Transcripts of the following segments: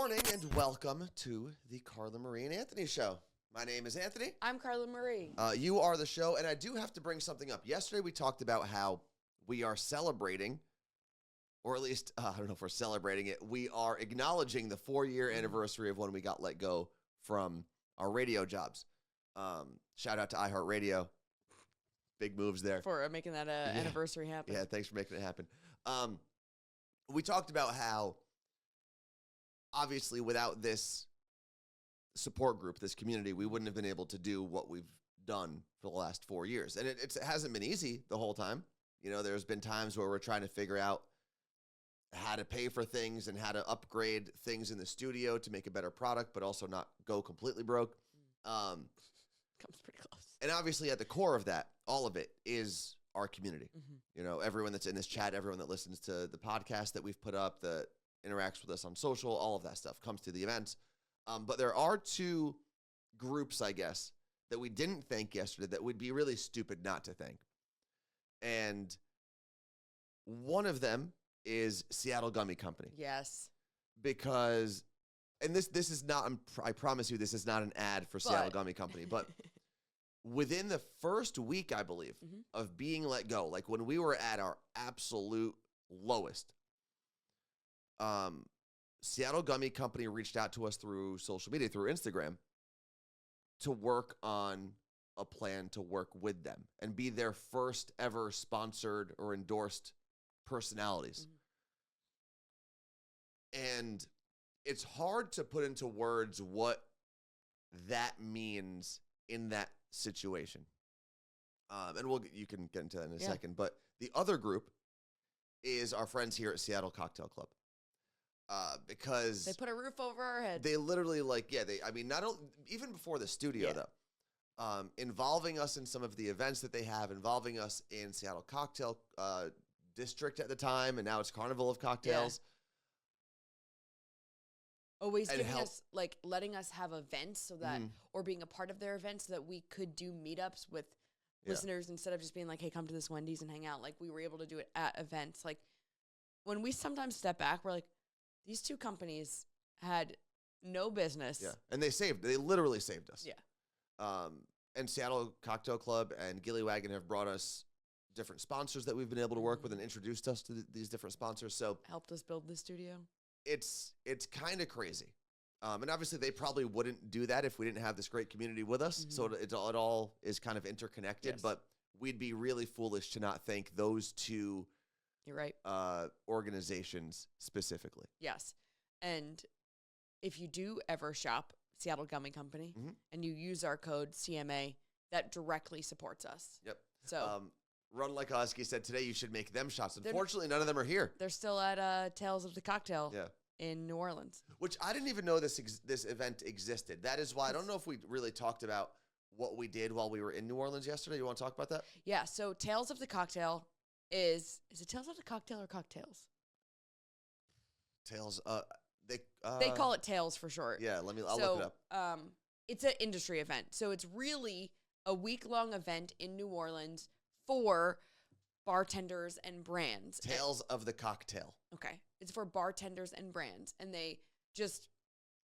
morning and welcome to the Carla, Marie, and Anthony Show. My name is Anthony. I'm Carla Marie. You are the show, and I do have to bring something up. Yesterday we talked about how we are celebrating, or at least, I don't know if we're celebrating it, we are acknowledging the 4-year anniversary of when we got let go from our radio jobs. Shout out to iHeartRadio. Big moves there. For making that anniversary happen. Yeah, thanks for making it happen. We talked about how, obviously, without this support group, this community, we wouldn't have been able to do what we've done for the last 4 years. And it hasn't been easy the whole time. You know, there's been times where we're trying to figure out how to pay for things and how to upgrade things in the studio to make a better product, but also not go completely broke. Comes pretty close. And obviously, at the core of that, all of it is our community. Mm-hmm. You know, everyone that's in this chat, everyone that listens to the podcast that we've put up, that interacts with us on social, all of that stuff comes to the events. But there are two groups, I guess, that we didn't thank yesterday that would be really stupid not to thank. And one of them is Seattle Gummy Company. Yes. Because, and this is not, I promise you, this is not an ad for Seattle Gummy Company, but within the first week, I believe, of being let go, like when we were at our absolute lowest, Seattle Gummy Company reached out to us through social media, through Instagram, to work on a plan to work with them and be their first ever sponsored or endorsed personalities. And it's hard to put into words what that means in that situation. And you can get into that in a second. But the other group is our friends here at Seattle Cocktail Club. Because they put a roof over our head. They literally not only, even before the studio though, involving us in some of the events that they have, involving us in Seattle Cocktail District at the time, and now it's Carnival of Cocktails. Always giving us, like, letting us have events so that, or being a part of their events so that we could do meetups with listeners instead of just being like, hey, come to this Wendy's and hang out. Like, we were able to do it at events. Like, when we sometimes step back, we're like, these two companies had no business. Yeah, and they literally saved us. Yeah. And Seattle Cocktail Club and Gilly Wagon have brought us different sponsors that we've been able to work with and introduced us to these different sponsors. So helped us build the studio. It's kind of crazy. And obviously they probably wouldn't do that if we didn't have this great community with us. So it all is kind of interconnected, but we'd be really foolish to not thank those two You're right. Organizations specifically. Yes. And if you do ever shop Seattle Gummy Company and you use our code CMA, that directly supports us. Yep. So Run Like a Husky said today you should make them shots. Unfortunately, none of them are here. They're still at Tales of the Cocktail in New Orleans. Which I didn't even know this event existed. That is why I don't know if we really talked about what we did while we were in New Orleans yesterday. You want to talk about that? Yeah. So Tales of the Cocktail is it Tales of the Cocktail or Cocktails? Tales. They call it Tales for short. Yeah. I'll look it up. It's an industry event, so it's really a week-long event in New Orleans for bartenders and brands. Tales of the Cocktail. Okay. It's for bartenders and brands, and they just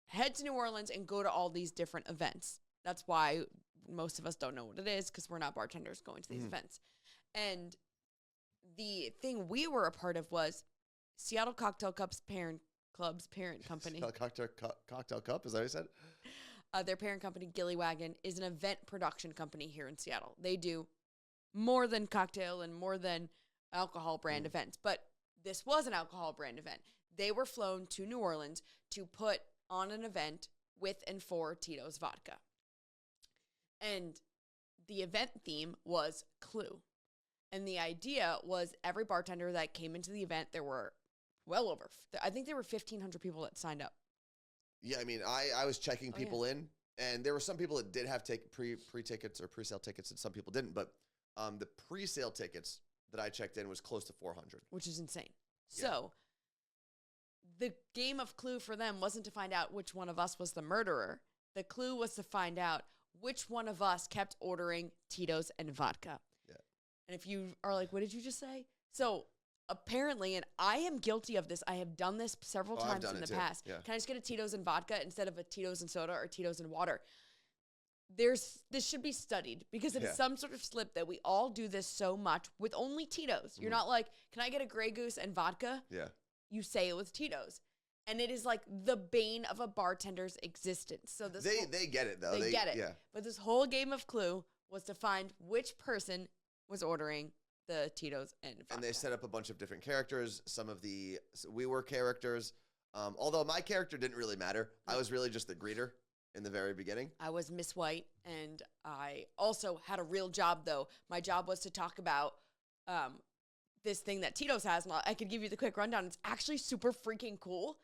head to New Orleans and go to all these different events. That's why most of us don't know what it is, because we're not bartenders going to these events. And the thing we were a part of was Seattle Cocktail Club's parent company. Cocktail Cup, is that what you said? Their parent company, Gilly Wagon, is an event production company here in Seattle. They do more than cocktail and more than alcohol brand events. But this was an alcohol brand event. They were flown to New Orleans to put on an event with and for Tito's Vodka. And the event theme was Clue. And the idea was every bartender that came into the event, there were I think there were 1,500 people that signed up. Yeah, I mean, I was checking people in, and there were some people that did have pre-tickets or pre-sale tickets, and some people didn't. But the pre-sale tickets that I checked in was close to 400. Which is insane. Yeah. So the game of Clue for them wasn't to find out which one of us was the murderer. The clue was to find out which one of us kept ordering Tito's and vodka. Yeah. And if you are like, what did you just say? So apparently, and I am guilty of this, I have done this several I've times done in the it too. past. Yeah. Can I just get a Tito's and vodka instead of a Tito's and soda or Tito's and water? This should be studied because it is some sort of slip that we all do this so much with only Tito's. You're not like, can I get a Grey Goose and vodka? Yeah. You say it with Tito's. And it is like the bane of a bartender's existence. So this They get it though. They get it. Yeah. But this whole game of Clue was to find which person was ordering the Tito's and vodka. And they set up a bunch of different characters. Some of the we were characters. Although my character didn't really matter. I was really just the greeter in the very beginning. I was Miss White, and I also had a real job, though. My job was to talk about this thing that Tito's has, and I could give you the quick rundown. It's actually super freaking cool.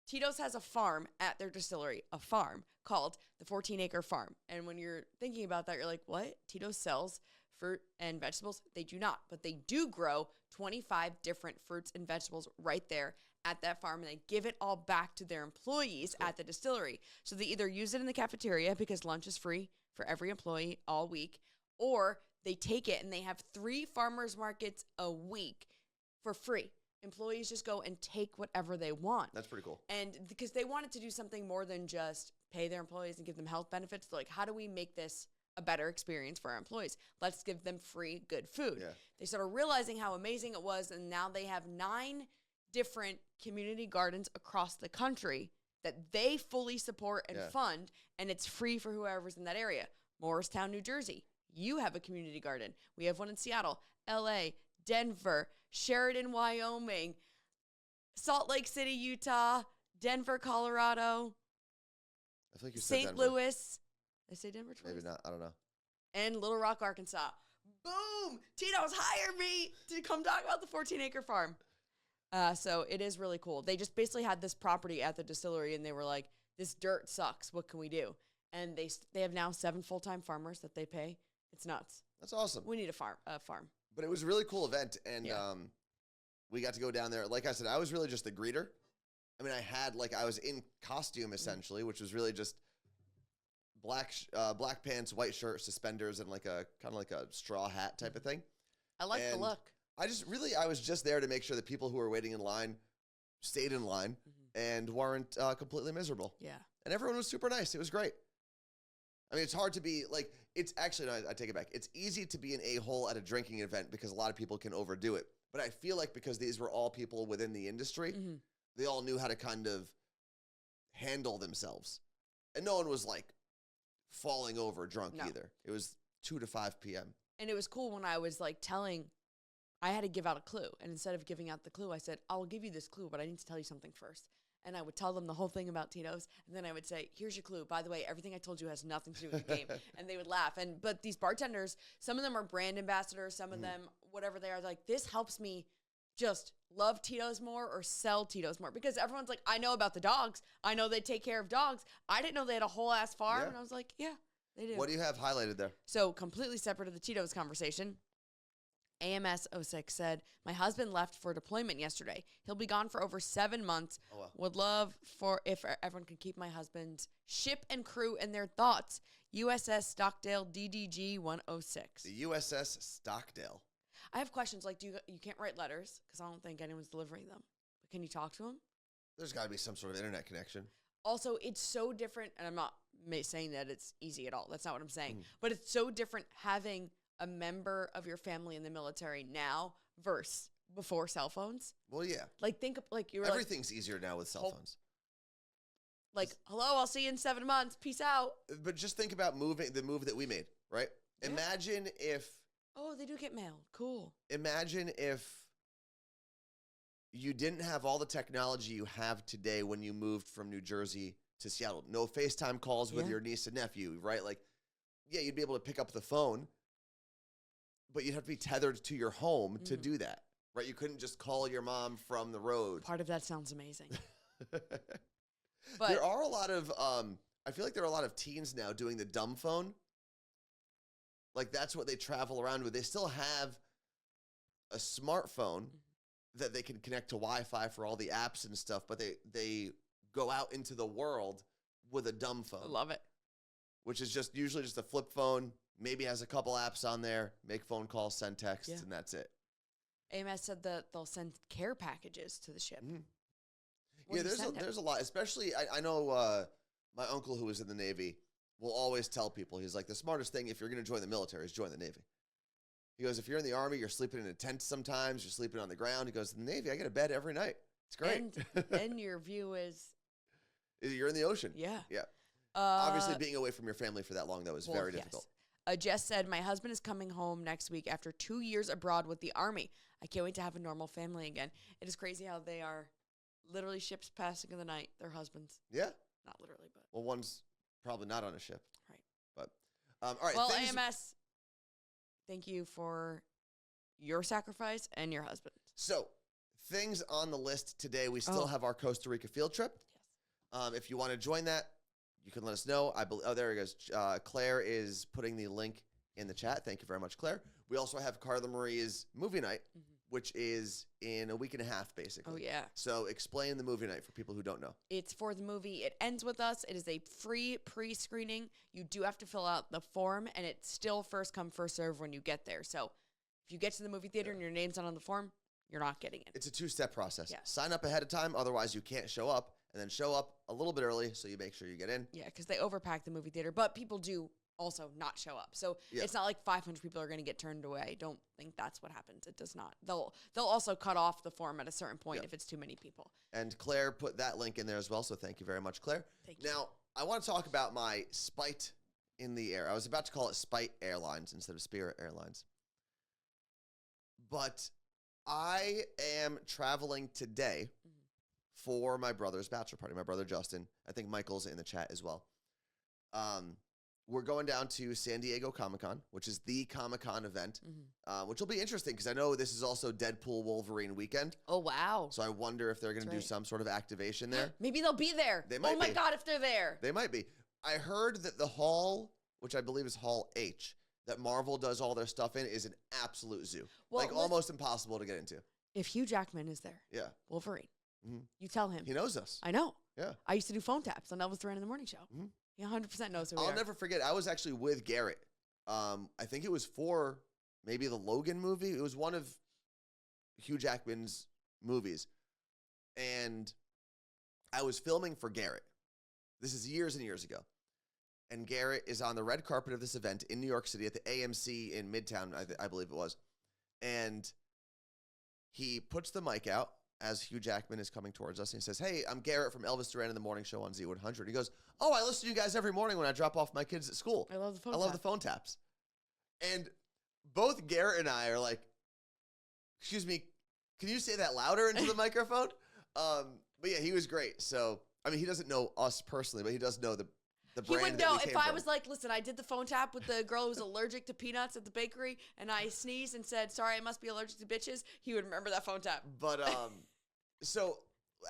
Tito's has a farm at their distillery, a farm called the 14-acre farm. And when you're thinking about that, you're like, what? Tito's sells fruit and vegetables? They do not, but they do grow 25 different fruits and vegetables right there at that farm, and they give it all back to their employees at the distillery. So they either use it in the cafeteria because lunch is free for every employee all week, or they take it and they have 3 farmers markets a week for free. Employees just go and take whatever they want. That's pretty cool. And because they wanted to do something more than just pay their employees and give them health benefits. They're like, how do we make this a better experience for our employees? Let's give them free, good food. Yeah. They started realizing how amazing it was, and now they have 9 different community gardens across the country that they fully support and fund, and it's free for whoever's in that area. Morristown, New Jersey, you have a community garden. We have one in Seattle, LA, Denver, Sheridan, Wyoming, Salt Lake City, Utah, Denver, Colorado, I feel like you said St. Denver. Louis. Did I say Denver twice? Maybe not. I don't know. And Little Rock, Arkansas. Boom! Tito's hired me to come talk about the 14-acre farm. So it is really cool. They just basically had this property at the distillery, and they were like, this dirt sucks. What can we do? And they have now 7 full-time farmers that they pay. It's nuts. That's awesome. We need a farm. But it was a really cool event, and we got to go down there. Like I said, I was really just the greeter. I mean, I was in costume, essentially, which was really just black pants, white shirt, suspenders, and like a kind of like a straw hat type of thing. I like the look. I was just there to make sure that people who were waiting in line stayed in line and weren't completely miserable. Yeah. And everyone was super nice. It was great. I mean, it's hard to be like, it's actually, no, I take it back. It's easy to be an a-hole at a drinking event because a lot of people can overdo it. But I feel like because these were all people within the industry, they all knew how to kind of handle themselves. And no one was like falling over drunk either. It was 2 to 5 p.m. And it was cool when I was like I had to give out a clue. And instead of giving out the clue, I said, I'll give you this clue, but I need to tell you something first. And I would tell them the whole thing about Tito's. And then I would say, here's your clue. By the way, everything I told you has nothing to do with the game. And they would laugh. But these bartenders, some of them are brand ambassadors. Some of them, whatever they are, like, this helps me just love Tito's more or sell Tito's more. Because everyone's like, I know about the dogs. I know they take care of dogs. I didn't know they had a whole ass farm. Yeah. And I was like, yeah, they do. What do you have highlighted there? So completely separate of the Tito's conversation. AMS 06 said, my husband left for deployment yesterday. He'll be gone for over 7 months. Oh, wow. Would love for if everyone could keep my husband's ship and crew in their thoughts. USS Stockdale DDG 106. The USS Stockdale. I have questions like, you can't write letters because I don't think anyone's delivering them. But can you talk to them? There's got to be some sort of internet connection. Also, it's so different, and I'm not saying that it's easy at all. That's not what I'm saying. But it's so different having a member of your family in the military now versus before cell phones. Well, yeah. Like, think of, like, you're Everything's easier now with cell phones. Like, hello, I'll see you in 7 months. Peace out. But just think about the move that we made, right? Yeah. Imagine if... Oh, they do get mail. Cool. Imagine if you didn't have all the technology you have today when you moved from New Jersey to Seattle. No FaceTime calls with your niece and nephew, right? Like, yeah, you'd be able to pick up the phone, but you'd have to be tethered to your home to do that, right? You couldn't just call your mom from the road. Part of that sounds amazing. But there are a lot of, I feel like there are a lot of teens now doing the dumb phone. Like, that's what they travel around with. They still have a smartphone that they can connect to Wi-Fi for all the apps and stuff, but they go out into the world with a dumb phone. I love it. Which is usually just a flip phone, maybe has a couple apps on there, make phone calls, send texts, and that's it. AMS said that they'll send care packages to the ship. Mm-hmm. What Yeah, do you send there's him? a lot. Especially, I know my uncle who was in the Navy will always tell people, he's like, the smartest thing if you're going to join the military is join the Navy. He goes, if you're in the Army, you're sleeping in a tent sometimes, you're sleeping on the ground. He goes, in the Navy, I get a bed every night. It's great. And your view is, You're in the ocean. yeah. Yeah. Obviously, being away from your family for that long, though, is very difficult. Jess said, my husband is coming home next week after 2 years abroad with the Army. I can't wait to have a normal family again. It is crazy how they are literally ships passing in the night. Their husbands. Yeah. Not literally, but. Well, one's probably not on a ship. Right. But, all right. Well, AMS, thank you for your sacrifice and your husband. So, things on the list today. We still have our Costa Rica field trip. Yes. If you want to join that, you can let us know. There he goes. Claire is putting the link in the chat. Thank you very much, Claire. We also have Carla Maria's movie night, which is in a week and a half, basically. Oh, yeah. So explain the movie night for people who don't know. It's for the movie It Ends With Us. It is a free pre-screening. You do have to fill out the form, and it's still first come, first serve when you get there. So if you get to the movie theater and your name's not on the form, you're not getting it. It's a 2-step process. Yeah. Sign up ahead of time, otherwise you can't show up, and then show up a little bit early so you make sure you get in. Yeah, because they overpack the movie theater, but people do also not show up. So it's not like 500 people are going to get turned away. I don't think that's what happens. It does not. They'll also cut off the form at a certain point if it's too many people. And Claire put that link in there as well, so thank you very much, Claire. Thank you. Now, I want to talk about my spite in the air. I was about to call it Spite Airlines instead of Spirit Airlines. But I am traveling today for my brother's bachelor party, my brother Justin. I think Michael's in the chat as well. We're going down to San Diego Comic-Con, which is the Comic-Con event, which will be interesting because I know this is also Deadpool Wolverine weekend. Oh, wow. So I wonder if they're going to do some sort of activation there. Maybe they'll be there. They might Oh, my be. God, if they're there. They might be. I heard that the hall, which I believe is Hall H, that Marvel does all their stuff in, is an absolute zoo. Well, almost impossible to get into. If Hugh Jackman is there, Wolverine, you tell him. He knows us. I know. Yeah. I used to do phone taps on Elvis Duran in the morning show. He 100% knows who we are. I'll never forget. I was actually with Garrett. I think it was for maybe the Logan movie. It was one of Hugh Jackman's movies. And I was filming for Garrett. This is years and years ago. And Garrett is on the red carpet of this event in New York City at the AMC in Midtown, I believe it was. And he puts the mic out as Hugh Jackman is coming towards us. And he says, hey, I'm Garrett from Elvis Duran in the Morning Show on Z100. He goes, oh, I listen to you guys every morning when I drop off my kids at school. I love the phone I love the phone taps. And both Garrett and I are like, excuse me, can you say that louder into the microphone? But yeah, he was great. So, I mean, he doesn't know us personally, but he does know the brand. He would know that we if came I from. was like, listen, I did the phone tap with the girl who was allergic to peanuts at the bakery, and I sneezed and said, sorry, I must be allergic to bitches. He would remember that phone tap. But, so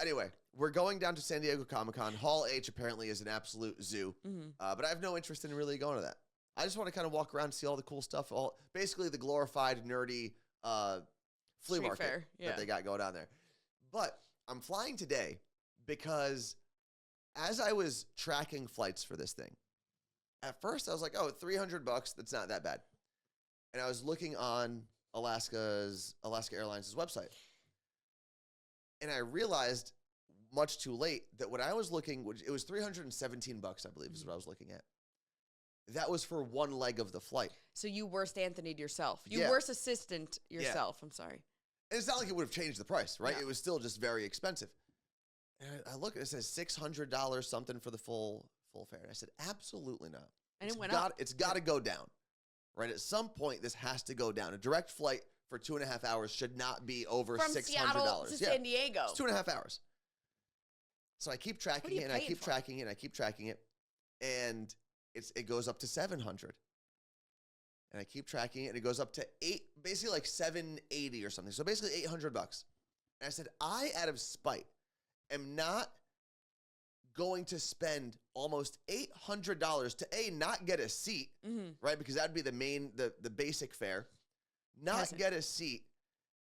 anyway, we're going down to San Diego Comic-Con. Hall H apparently is an absolute zoo, but I have no interest in really going to that. I just want to kind of walk around and see all the cool stuff, basically the glorified, nerdy flea Street market fair, that they got going on there. But I'm flying today because as I was tracking flights for this thing, at first I was like, oh, $300, that's not that bad. And I was looking on Alaska Airlines' website. And I realized much too late that when I was looking, it was $317, I believe, is what I was looking at. That was for one leg of the flight. So you worst Anthony'd yourself. You Yeah. worst assistant yourself. I'm sorry. And it's not like it would have changed the price, right? Yeah. It was still just very expensive. And I look and it says $600 something for the full fare. And I said, absolutely not. And it went up. It's got to go down, right? At some point, this has to go down. A direct flight for 2.5 hours should not be over From $600. Seattle to San Diego. It's 2.5 hours. So I keep tracking it, and I keep tracking it, and I keep tracking it, and it goes up to $700. And I keep tracking it, and it goes up to basically like $780 or something. So basically $800. And I said, I, out of spite, am not going to spend almost $800 to not get a seat, right? Because that'd be the basic fare. Not get a seat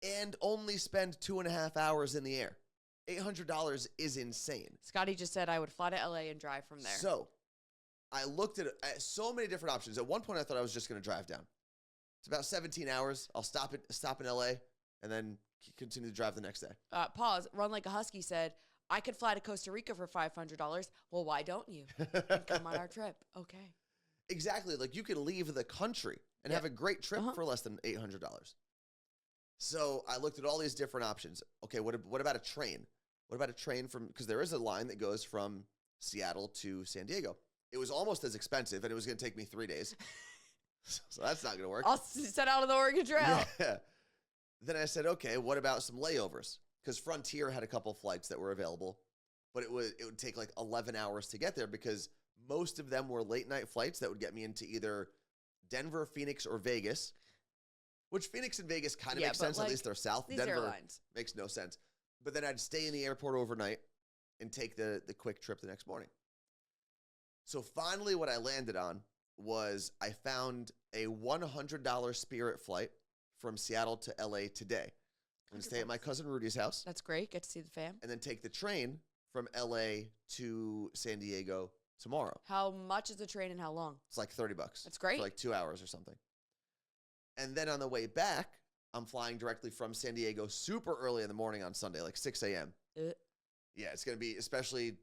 and only spend 2.5 hours in the air. $800 is insane. Scotty just said I would fly to LA and drive from there. So I looked at so many different options. At one point, I thought I was just going to drive down. It's about 17 hours. I'll stop in LA, and then continue to drive the next day. Pause. Run Like a Husky said, I could fly to Costa Rica for $500. Well, why don't you? And come on our trip. Okay. Exactly. Like you can leave the country and have a great trip for less than $800. So I looked at all these different options. Okay, what about a train? What about a train because there is a line that goes from Seattle to San Diego. It was almost as expensive, and it was going to take me 3 days. So that's not going to work. I'll set out on the Oregon Trail. Yeah. Then I said, okay, what about some layovers? Because Frontier had a couple flights that were available, but it would take like 11 hours to get there because most of them were late night flights that would get me into either Denver, Phoenix, or Vegas, which Phoenix and Vegas kind of makes sense. At least they're south. These Denver airlines makes no sense. But then I'd stay in the airport overnight and take the quick trip the next morning. So finally what I landed on was I found a $100 Spirit flight from Seattle to LA today. I'm going to stay at my cousin Rudy's house. That's great. Get to see the fam. And then take the train from LA to San Diego tomorrow. How much is the train and how long? It's like $30. That's great. For like 2 hours or something. And then on the way back, I'm flying directly from San Diego super early in the morning on Sunday, like 6 a.m. Yeah, it's going to be, especially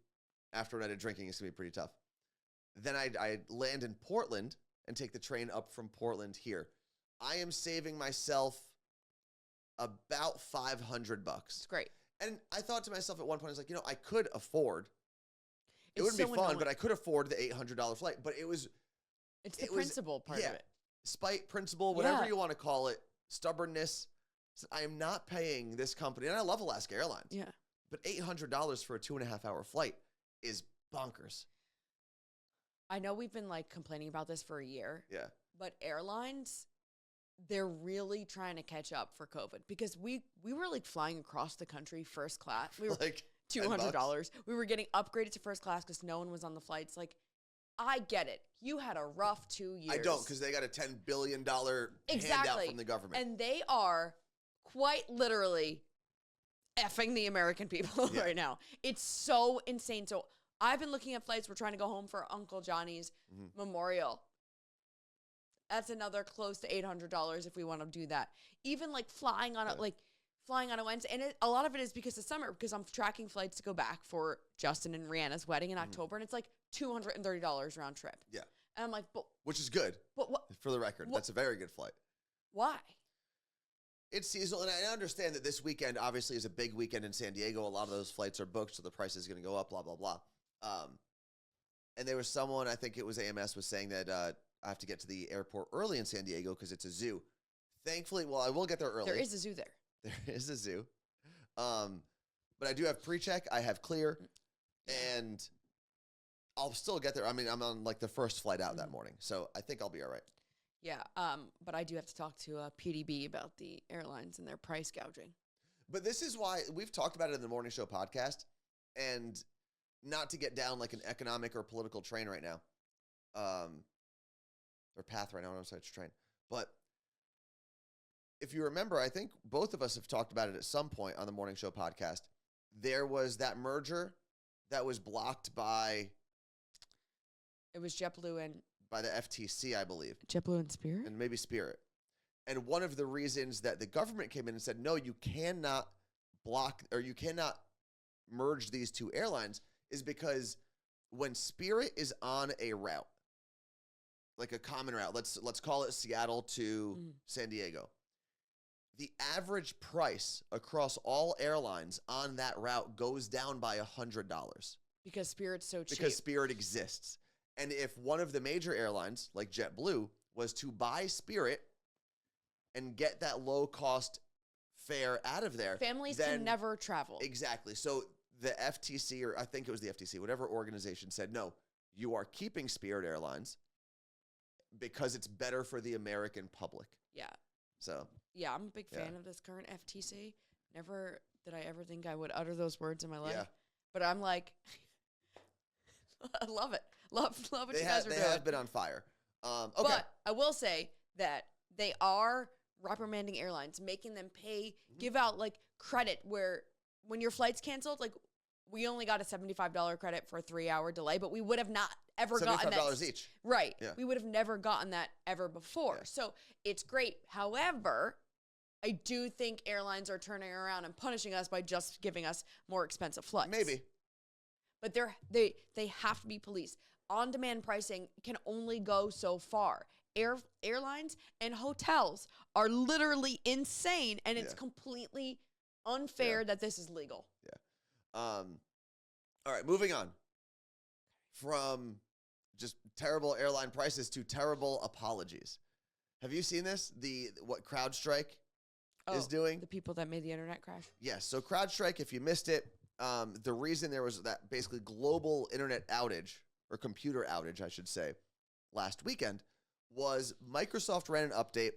after a night of drinking, it's going to be pretty tough. Then I land in Portland and take the train up from Portland here. I am saving myself about $500. It's great. And I thought to myself at one point, I was like, I could afford. It wouldn't be fun, but I could afford the $800 flight. But it's the principle part of it. Spite, principle, whatever you want to call it, stubbornness. So I am not paying this company, and I love Alaska Airlines. Yeah. But $800 for a 2.5-hour flight is bonkers. I know we've been like complaining about this for a year. Yeah. But airlines, they're really trying to catch up for COVID because we were like flying across the country first class. We were like $200. We were getting upgraded to first class because no one was on the flights. Like, I get it. You had a rough 2 years. I don't, because they got a $10 billion handout from the government. And they are quite literally effing the American people right now. It's so insane. So I've been looking at flights. We're trying to go home for Uncle Johnny's memorial. That's another close to $800 if we want to do that. Even like flying on a Wednesday. And a lot of it is because of summer, because I'm tracking flights to go back for Justin and Rihanna's wedding in October. And it's like $230 round trip. Yeah. And I'm like, but. Which is good. But what? For the record, that's a very good flight. Why? It's seasonal. And I understand that this weekend obviously is a big weekend in San Diego. A lot of those flights are booked, so the price is going to go up, blah, blah, blah. And there was someone, I think it was AMS, was saying that I have to get to the airport early in San Diego because it's a zoo. Thankfully, I will get there early. There is a zoo there. There is a zoo. But I do have pre-check. I have clear. And I'll still get there. I mean, I'm on like the first flight out that morning. So I think I'll be all right. Yeah. But I do have to talk to PDB about the airlines and their price gouging. But this is why we've talked about it in the Morning Show podcast. And not to get down like an economic or political train right now. Or path right now. I'm sorry, train. But if you remember, I think both of us have talked about it at some point on the Morning Show podcast. There was that merger that was blocked by... It was JetBlue and... By the FTC, I believe. JetBlue and Spirit? And maybe Spirit. And one of the reasons that the government came in and said, no, you cannot block, or you cannot merge these two airlines, is because when Spirit is on a route, like a common route, let's call it Seattle to San Diego, the average price across all airlines on that route goes down by $100. Because Spirit's so cheap. Because Spirit exists. And if one of the major airlines, like JetBlue, was to buy Spirit and get that low-cost fare out of there... Families can never travel. Exactly. So the FTC, or I think it was the FTC, whatever organization said, no, you are keeping Spirit Airlines because it's better for the American public. Yeah. So... Yeah, I'm a big fan of this current FTC. Never did I ever think I would utter those words in my life. Yeah. But I'm like, I love it. Love what you guys are doing. They have been on fire. Okay. But I will say that they are reprimanding airlines, making them pay, give out like credit where when your flight's canceled, like we only got a $75 credit for a 3-hour delay, but we would have not ever gotten that. $75 each. Right. Yeah. We would have never gotten that ever before. Yeah. So it's great. However, I do think airlines are turning around and punishing us by just giving us more expensive flights. Maybe. But they have to be policed. On-demand pricing can only go so far. Airlines and hotels are literally insane, and it's completely unfair that this is legal. Yeah. All right, moving on. From just terrible airline prices to terrible apologies. Have you seen this? What CrowdStrike is doing? The people that made the internet crash? Yes. So CrowdStrike, if you missed it, the reason there was that basically global internet outage, or computer outage, I should say, last weekend, was Microsoft ran an update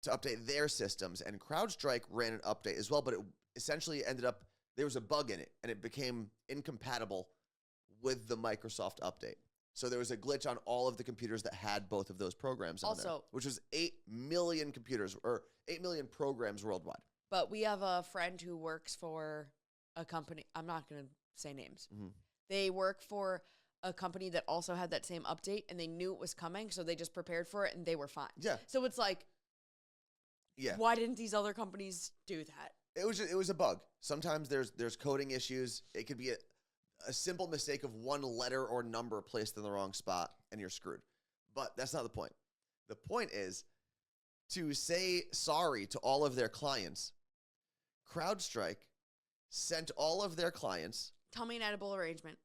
to update their systems, and CrowdStrike ran an update as well, but it essentially ended up, there was a bug in it, and it became incompatible with the Microsoft update. So there was a glitch on all of the computers that had both of those programs on there, which was 8 million computers, or 8 million programs worldwide. But we have a friend who works for a company. I'm not going to say names. Mm-hmm. They work for a company that also had that same update, and they knew it was coming, so they just prepared for it, and they were fine. Yeah. So it's like, why didn't these other companies do that? It was a bug. Sometimes there's coding issues. It could be a simple mistake of one letter or number placed in the wrong spot, and you're screwed. But that's not the point. The point is to say sorry to all of their clients. CrowdStrike sent all of their clients, tell me an edible arrangement,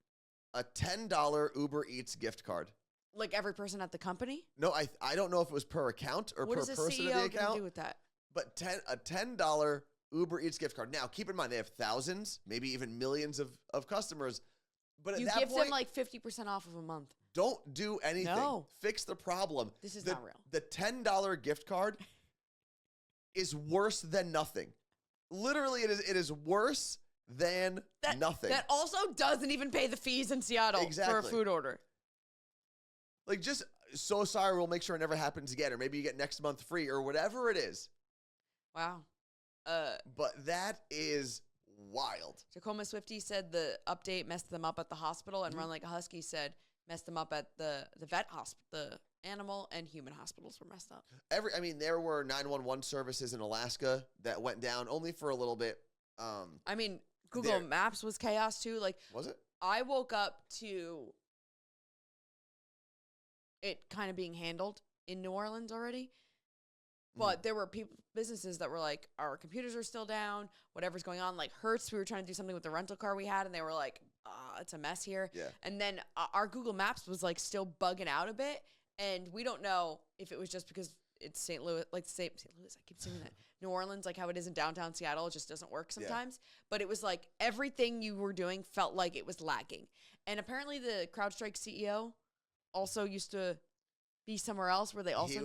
a $10 Uber Eats gift card. Like every person at the company? No, I don't know if it was per account or per person of the account. What is a CEO going to do with that? But a $10 Uber Eats gift card. Now, keep in mind, they have thousands, maybe even millions of customers. But at that point, you give them like 50% off of a month. Don't do anything. No. Fix the problem. This is not real. The $10 gift card is worse than nothing. Literally, it is worse than nothing. That also doesn't even pay the fees in Seattle for a food order. Like, just so sorry, we'll make sure it never happens again. Or maybe you get next month free or whatever it is. Wow. But that is wild. Tacoma Swifty said the update messed them up at the hospital, and Run Like a Husky said messed them up at the vet hospital. The animal and human hospitals were messed up. There were 911 services in Alaska that went down only for a little bit. Google Maps was chaos too. Like, was it? I woke up to it kind of being handled in New Orleans already. But there were businesses that were like, our computers are still down, whatever's going on. Like Hertz, we were trying to do something with the rental car we had, and they were like, it's a mess here. Yeah. And then our Google Maps was like still bugging out a bit, and we don't know if it was just because it's St. Louis, like St. Louis, I keep saying that. New Orleans, like how it is in downtown Seattle, it just doesn't work sometimes. Yeah. But it was like everything you were doing felt like it was lagging. And apparently the CrowdStrike CEO also used to be somewhere else where they also where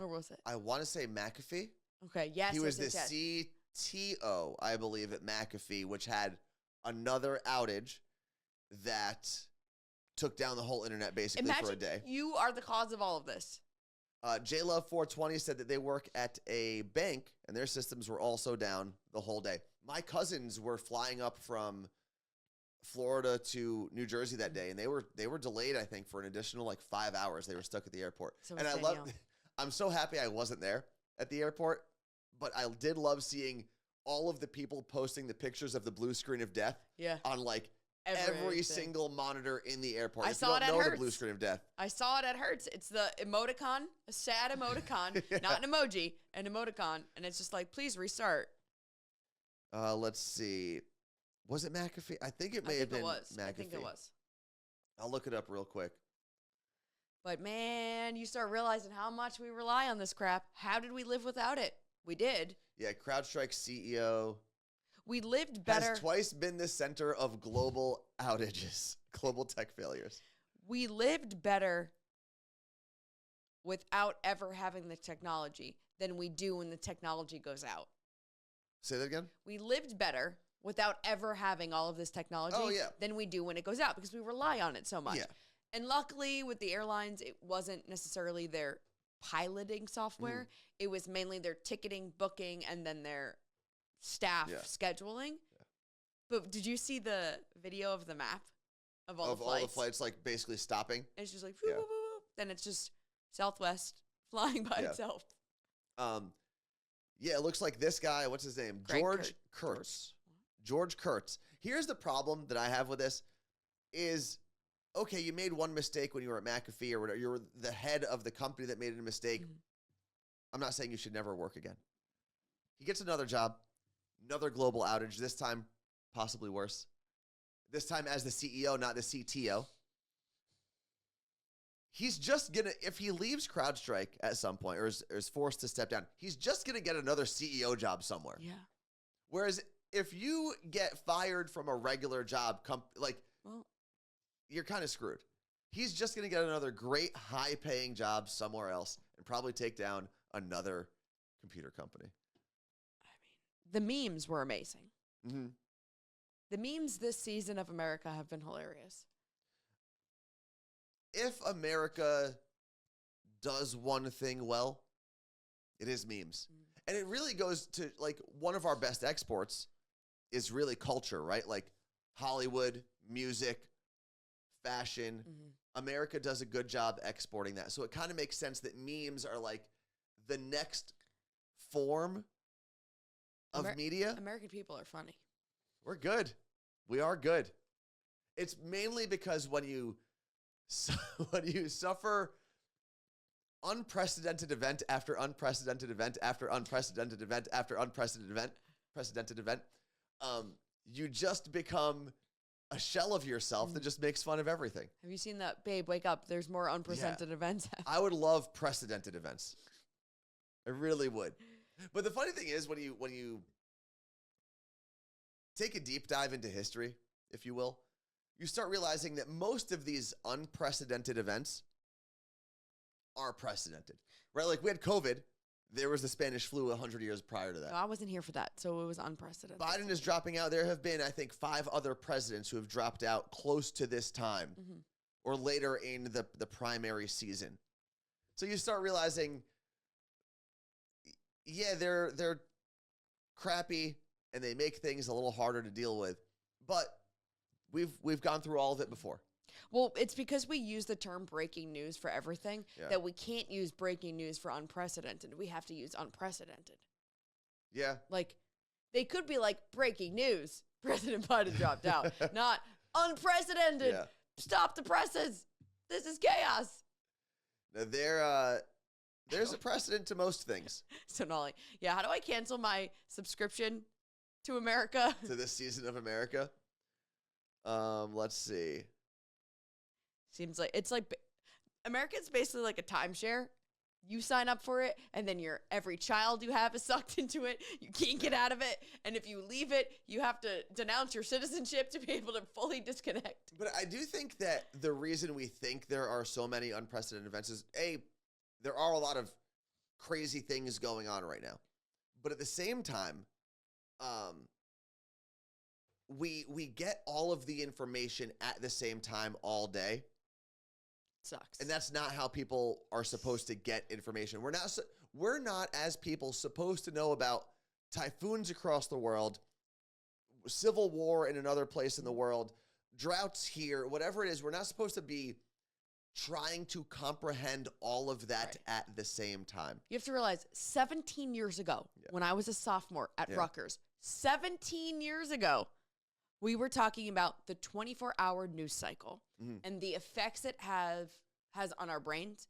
was it? I want to say McAfee. Okay, yes. He was the CTO, I believe, at McAfee, which had another outage that took down the whole internet basically for a day. You are the cause of all of this. JLove420 said that they work at a bank and their systems were also down the whole day. My cousins were flying up from Florida to New Jersey that day, and they were delayed, I think, for an additional like 5 hours. They were stuck at the airport. So and I'm so happy I wasn't there at the airport, but I did love seeing all of the people posting the pictures of the blue screen of death on like every single monitor in the airport. I saw it at Hertz. The blue screen of death. I saw it at Hertz. It's the emoticon, a sad emoticon, not an emoji, an emoticon, and it's just like, please restart. Let's see. Was it McAfee? I think it may have been McAfee. I think it was. I'll look it up real quick. But man, you start realizing how much we rely on this crap. How did we live without it? We did. Yeah, CrowdStrike CEO. We lived better. Has twice been the center of global outages, global tech failures. We lived better without ever having the technology than we do when the technology goes out. Say that again? We lived better without ever having all of this technology than we do when it goes out because we rely on it so much. Yeah. And luckily with the airlines, it wasn't necessarily their piloting software. It was mainly their ticketing, booking, and then their staff scheduling. Yeah. But did you see the video of the map of all the flights? All the flights like basically stopping? And it's just like, whoop, whoop, whoop. Then it's just Southwest flying by itself. Yeah, it looks like this guy, what's his name? Greg George Kurtz. George Kurtz. Here's the problem that I have with this is, okay, you made one mistake when you were at McAfee or whatever. You were the head of the company that made a mistake. I'm not saying you should never work again. He gets another job, another global outage, this time possibly worse. This time as the CEO, not the CTO. He's just going to, if he leaves CrowdStrike at some point or is forced to step down, he's just going to get another CEO job somewhere. Yeah. Whereas if you get fired from a regular job, you're kind of screwed. He's just going to get another great high-paying job somewhere else and probably take down another computer company. I mean, the memes were amazing. Mm-hmm. The memes this season of America have been hilarious. If America does one thing well, it is memes. And it really goes to, like, one of our best exports is really culture, right? Like Hollywood, music, fashion. America does a good job exporting that. So it kind of makes sense that memes are like the next form of media. American people are funny. We're good. We are good. It's mainly because when you suffer unprecedented event after unprecedented event after unprecedented event after unprecedented event, you just become a shell of yourself that just makes fun of everything. Have you seen that, babe, wake up, there's more unprecedented events? I would love precedented events. I really would. But the funny thing is, when you take a deep dive into history, if you will, you start realizing that most of these unprecedented events are precedented, right? Like we had COVID. There was the Spanish flu 100 years prior to that. No, I wasn't here for that, so it was unprecedented. Biden is dropping out. There have been, I think, 5 other presidents who have dropped out close to this time or later in the primary season. So you start realizing, yeah, they're crappy and they make things a little harder to deal with, but we've gone through all of it before. Well, it's because we use the term breaking news for everything that we can't use breaking news for unprecedented. We have to use unprecedented. Yeah. Like, they could be like, breaking news, President Biden dropped out. Not unprecedented. Yeah. Stop the presses. This is chaos. Now, there's a precedent to most things. So, Nolly, how do I cancel my subscription to America? To this season of America? Let's see. Seems like it's like America's basically like a timeshare. You sign up for it, and then every child you have is sucked into it. You can't get out of it, and if you leave it, you have to denounce your citizenship to be able to fully disconnect. But I do think that the reason we think there are so many unprecedented events is there are a lot of crazy things going on right now, but at the same time, we get all of the information at the same time all day. Sucks. And that's not how people are supposed to get information. We're not as people supposed to know about typhoons across the world, civil war in another place in the world, droughts here, whatever it is. We're not supposed to be trying to comprehend all of that at the same time. You have to realize 17 years ago, when I was a sophomore at Rutgers, 17 years ago, we were talking about the 24-hour news cycle and the effects it has on our brains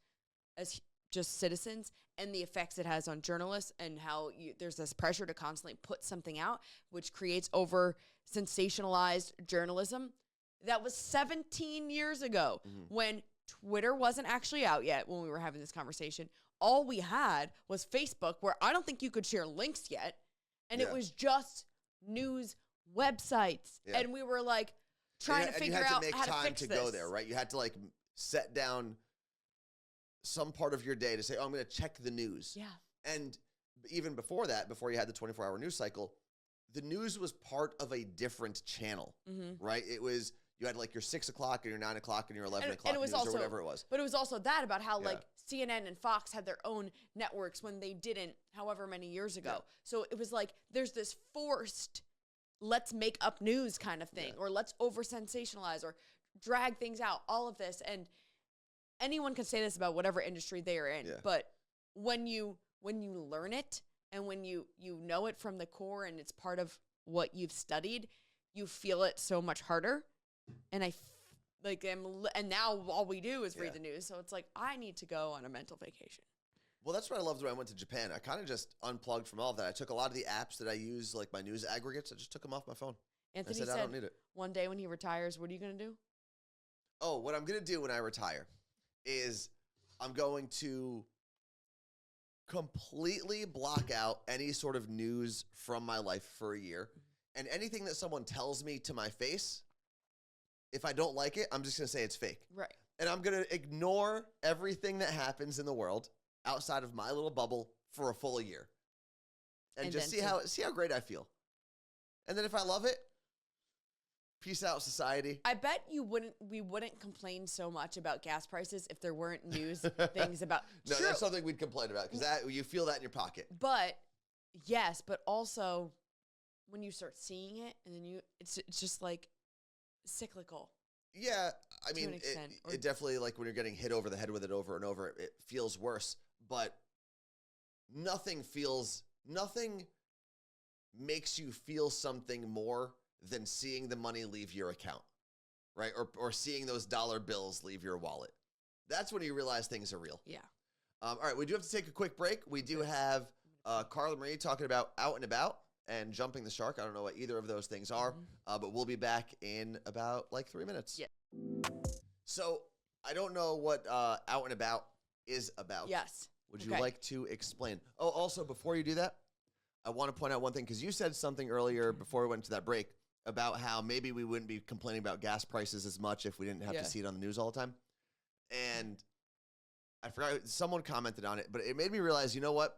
as just citizens and the effects it has on journalists and how there's this pressure to constantly put something out, which creates over-sensationalized journalism. That was 17 years ago when Twitter wasn't actually out yet when we were having this conversation. All we had was Facebook, where I don't think you could share links yet, and it was just news websites, and we were like trying to figure out how to fix this. You had to make time to go there, right? You had to like set down some part of your day to say, "Oh, I'm going to check the news." Yeah. And even before that, before you had the 24-hour news cycle, the news was part of a different channel, right? It was you had like your 6 o'clock and your 9 o'clock and your 11 o'clock news or whatever it was. But it was also that about how like CNN and Fox had their own networks when they didn't, however many years ago. Yeah. So it was like there's this forced let's make up news kind of thing, or let's over-sensationalize or drag things out, all of this. And anyone can say this about whatever industry they are in, but when you learn it And when you know it from the core and it's part of what you've studied, you feel it so much harder. And and now all we do is read the news. So it's like, I need to go on a mental vacation. Well, that's what I loved when I went to Japan. I kind of just unplugged from all of that. I took a lot of the apps that I use, like my news aggregates. I just took them off my phone. Anthony I said, I don't need it. One day when he retires, what are you going to do? Oh, what I'm going to do when I retire is I'm going to completely block out any sort of news from my life for a year. And anything that someone tells me to my face, if I don't like it, I'm just going to say it's fake. Right. And I'm going to ignore everything that happens in the world outside of my little bubble for a full year. And just see how great I feel. And then if I love it, peace out, society. I bet we wouldn't complain so much about gas prices if there weren't news things about. No, that's something we'd complain about because you feel that in your pocket. But yes, but also when you start seeing it, and then it's just like cyclical. Yeah, I mean, to an extent. It definitely, like when you're getting hit over the head with it over and over, it feels worse. But nothing makes you feel something more than seeing the money leave your account, right? Or seeing those dollar bills leave your wallet. That's when you realize things are real. Yeah. All right, we do have to take a quick break. We do have Carla Marie talking about Out and About and Jumping the Shark. I don't know what either of those things are, but we'll be back in about like 3 minutes. Yeah. So I don't know what Out and About is about. Yes. Would you like to explain? Oh, also, before you do that, I want to point out one thing, because you said something earlier before we went to that break about how maybe we wouldn't be complaining about gas prices as much if we didn't have to see it on the news all the time. And I forgot, someone commented on it, but it made me realize, you know what?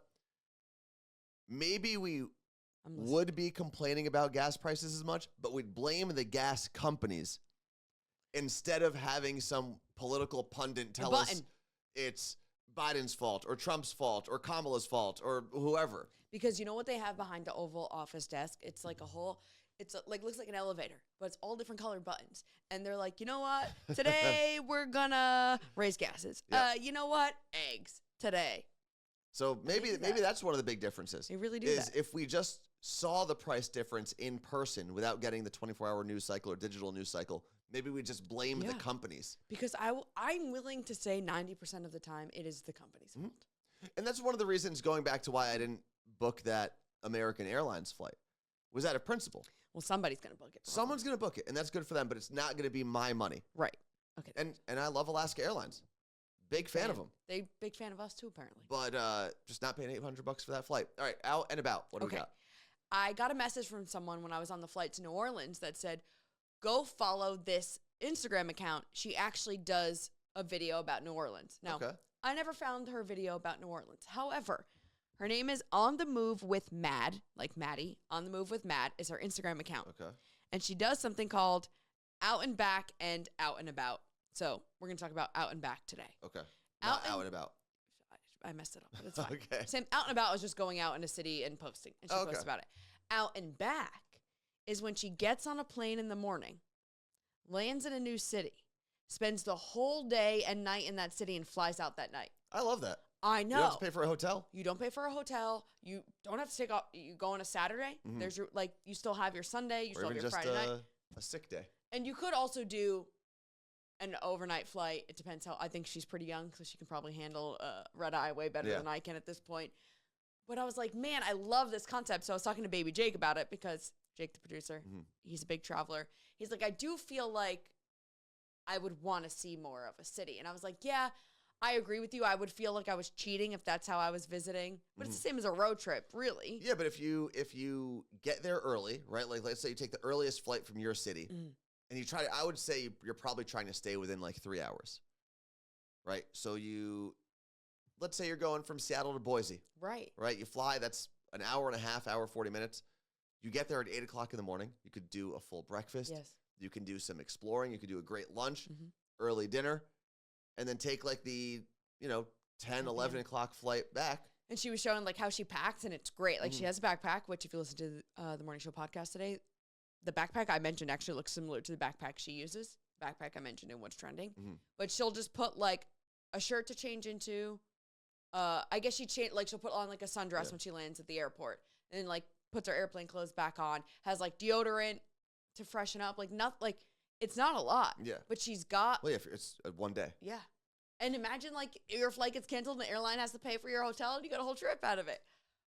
Maybe we would be complaining about gas prices as much, but we'd blame the gas companies instead of having some political pundit tell us it's Biden's fault or Trump's fault or Kamala's fault or whoever. Because you know what they have behind the Oval Office desk? It's like looks like an elevator, but it's all different colored buttons. And they're like, you know what? Today we're gonna raise gases. Yep. You know what? Eggs today. So maybe that's one of the big differences. They really do is that. If we just saw the price difference in person without getting the 24-hour news cycle or digital news cycle, maybe we just blame the companies. Because I'm willing to say 90% of the time it is the company's fault. And that's one of the reasons, going back to why I didn't book that American Airlines flight, was out of principle. Well, somebody's going to book it. Someone's going to book it, and that's good for them, but it's not going to be my money. Right. Okay. And I love Alaska Airlines. Big fan of them. They big fan of us too, apparently. But just not paying $800 for that flight. All right, Out and About. What do we got? I got a message from someone when I was on the flight to New Orleans that said, go follow this Instagram account. She actually does a video about New Orleans. Now, I never found her video about New Orleans. However, her name is On the Move with Mad, like Maddie. On the Move with Mad is her Instagram account. Okay. And she does something called Out and Back and Out and About. So we're going to talk about Out and Back today. Okay. Out and About. I messed it up, but it's fine. Okay. Same. Out and About is just going out in a city and posting. And she posts about it. Out and Back is when she gets on a plane in the morning, lands in a new city, spends the whole day and night in that city, and flies out that night. I love that. I know. You don't have to pay for a hotel. You don't pay for a hotel. You don't have to take off. You go on a Saturday. There's your, you still have your Sunday. You still have your Friday night. A sick day. And you could also do an overnight flight. It depends how. I think she's pretty young, so she can probably handle red eye way better than I can at this point. But I was like, man, I love this concept. So I was talking to baby Jake about it, because Jake, the producer, he's a big traveler. He's like, I do feel like I would want to see more of a city. And I was like, yeah, I agree with you. I would feel like I was cheating if that's how I was visiting. But it's the same as a road trip, really. Yeah, but if you get there early, right? Like, let's say you take the earliest flight from your city, and you try to, I would say you're probably trying to stay within like 3 hours, right? So let's say you're going from Seattle to Boise. Right. Right? You fly, that's an hour and a half, hour, 40 minutes. You get there at 8 o'clock in the morning. You could do a full breakfast. Yes. You can do some exploring. You could do a great lunch, early dinner, and then take like the, 10, 11 o'clock flight back. And she was showing like how she packs, and it's great. Like she has a backpack, which if you listen to the Morning Show podcast today, the backpack I mentioned actually looks similar to the backpack she uses. Backpack I mentioned in What's Trending. But she'll just put like a shirt to change into, I guess she'll put on like a sundress when she lands at the airport, and like puts her airplane clothes back on, has like deodorant to freshen up, like not like it's not a lot. Yeah. But she's got Well, yeah, it's one day. yeah. And imagine like your flight gets canceled and the airline has to pay for your hotel and you get a whole trip out of it.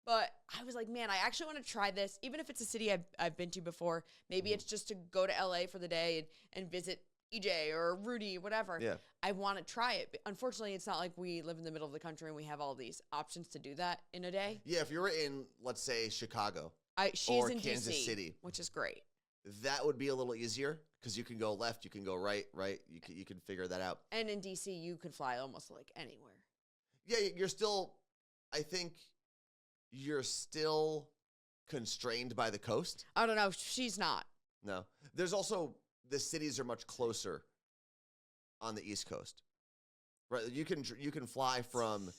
But I was like, man, I actually want to try this, even if it's a city I've been to before. Maybe it's just to go to LA for the day and visit EJ or Rudy, whatever. Yeah. I want to try it. But unfortunately, it's not like we live in the middle of the country and we have all these options to do that in a day. Yeah, if you were in, let's say, Chicago She's or in Kansas DC, City, which is great. that would be a little easier because you can go left, you can go right. You can figure that out. And in DC, you could fly almost like anywhere. Yeah, you're still, I think you're still constrained by the coast. I don't know. She's not. No. There's also, the cities are much closer on the East Coast. Right? You can fly from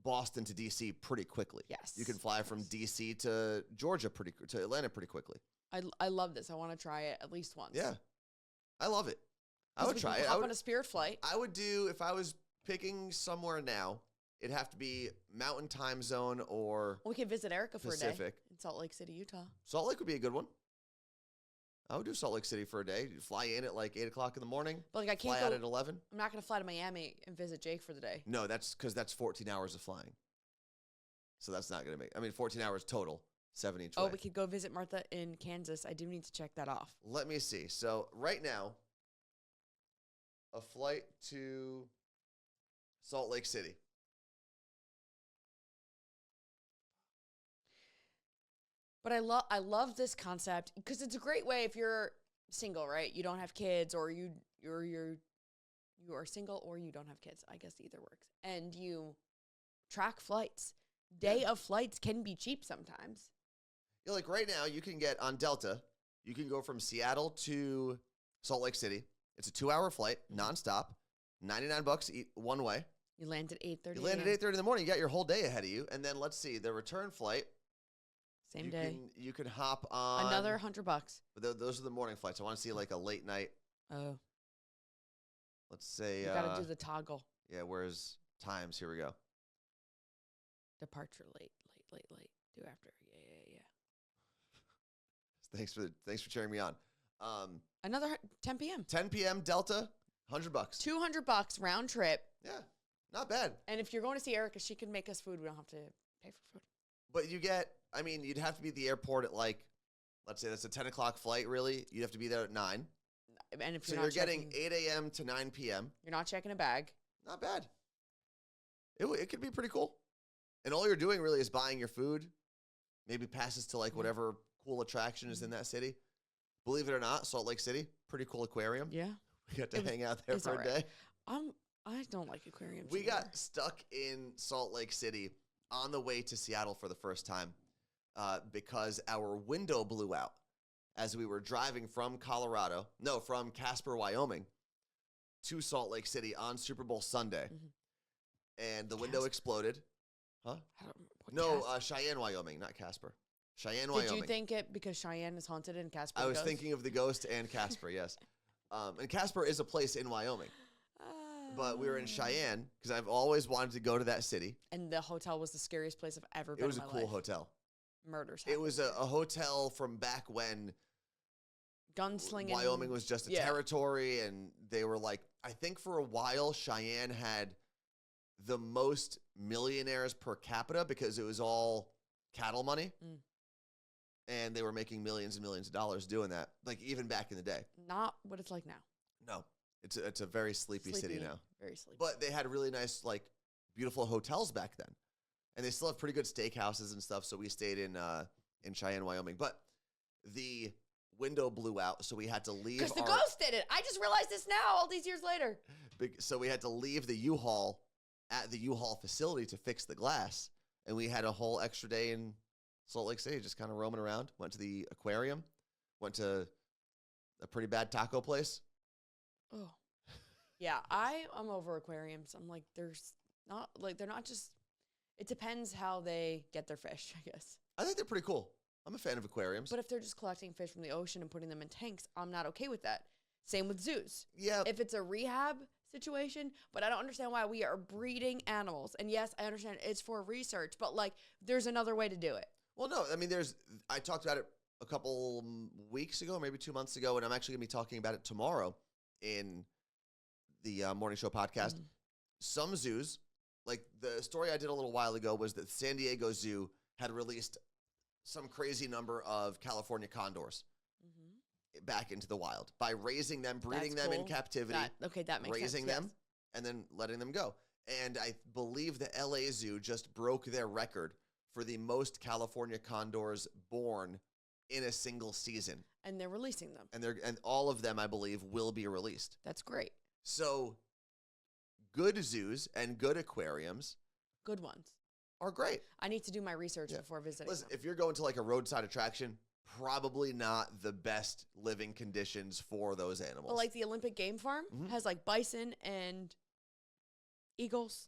Boston to DC pretty quickly. Yes. You can fly from DC to Georgia to Atlanta pretty quickly. I love this. I want to try it at least once. Yeah. I love it. I would try it. Hop on a Spirit flight. I would do, if I was picking somewhere now, it'd have to be Mountain Time Zone or We could visit Erica for a day Pacific. in Salt Lake City, Utah. Salt Lake would be a good one. I would do Salt Lake City for a day. You'd fly in at like 8 o'clock in the morning. But like I can't fly out at 11. I'm not going to fly to Miami and visit Jake for the day. No, that's because that's 14 hours of flying. So that's not going to make, 14 hours total, 7 each way. Oh, we could go visit Martha in Kansas. I do need to check that off. Let me see. So right now, a flight to Salt Lake City. But I love this concept because it's a great way if you're single, right? You don't have kids, or you are single, or you don't have kids. I guess either works. And you track flights. Day of flights can be cheap sometimes. Yeah, like right now, you can get on Delta. You can go from Seattle to Salt Lake City. It's a 2-hour flight, nonstop, $99 one way. You land at 8:30. You land at 8:30 in the morning. You got your whole day ahead of you, and then let's see the return flight. Same day. You can hop on Another $100. But those are the morning flights. I want to see like a late night. Oh. Let's say. You got to do the toggle. Yeah. Where's times? Here we go. Departure late. Do after. Yeah. Thanks for cheering me on. Another 10 p.m. 10 p.m. Delta, $100. $200 round trip. Yeah, not bad. And if you're going to see Erica, she can make us food. We don't have to pay for food. But you get, you'd have to be at the airport at like, let's say that's a 10 o'clock flight, really. You'd have to be there at 9. And if you're getting 8 a.m. to 9 p.m. You're not checking a bag. Not bad. It could be pretty cool. And all you're doing really is buying your food, maybe passes to like whatever cool attraction is in that city. Believe it or not, Salt Lake City, pretty cool aquarium. Yeah. We got to hang out there for a day. I don't like aquariums. We got stuck in Salt Lake City on the way to Seattle for the first time because our window blew out as we were driving from Casper, Wyoming to Salt Lake City on Super Bowl Sunday. Mm-hmm. And the window exploded. Huh? Cheyenne, Wyoming, not Casper. Cheyenne, Wyoming. Did you think it because Cheyenne is haunted and Casper I was thinking of the ghost and Casper, yes. And Casper is a place in Wyoming. But we were in Cheyenne because I've always wanted to go to that city. And the hotel was the scariest place I've ever been in my life. It was a cool hotel. Murders happened. It was a hotel from back when gunslinging. Wyoming was just a territory, and they were like, I think for a while Cheyenne had the most millionaires per capita because it was all cattle money. Mm. And they were making millions and millions of dollars doing that, like even back in the day. Not what it's like now. No, it's a very sleepy city now. Very sleepy. But they had really nice, like, beautiful hotels back then. And they still have pretty good steakhouses and stuff, so we stayed in Cheyenne, Wyoming. But the window blew out, so we had to leave. Because the ghost did it. I just realized this now, all these years later. So we had to leave the U-Haul at the U-Haul facility to fix the glass. And we had a whole extra day in Salt Lake City, just kind of roaming around. Went to the aquarium. Went to a pretty bad taco place. Oh. Yeah, I'm over aquariums. I'm like, they're not just, it depends how they get their fish, I guess. I think they're pretty cool. I'm a fan of aquariums. But if they're just collecting fish from the ocean and putting them in tanks, I'm not okay with that. Same with zoos. Yeah. If it's a rehab situation, but I don't understand why we are breeding animals. And yes, I understand it's for research, but like there's another way to do it. Well, no, I mean, I talked about it a couple weeks ago, maybe 2 months ago, and I'm actually going to be talking about it tomorrow in the morning show podcast. Some zoos, like the story I did a little while ago was that San Diego Zoo had released some crazy number of California condors back into the wild by raising them, breeding them in captivity. That makes raising sense, them and then letting them go. And I believe the LA Zoo just broke their record for the most California condors born in a single season. And they're releasing them. And all of them, I believe, will be released. That's great. So good zoos and good aquariums, good ones, are great. I need to do my research before visiting. Listen, them. if you're going to like a roadside attraction, probably not the best living conditions for those animals. But like the Olympic Game Farm has like bison and eagles,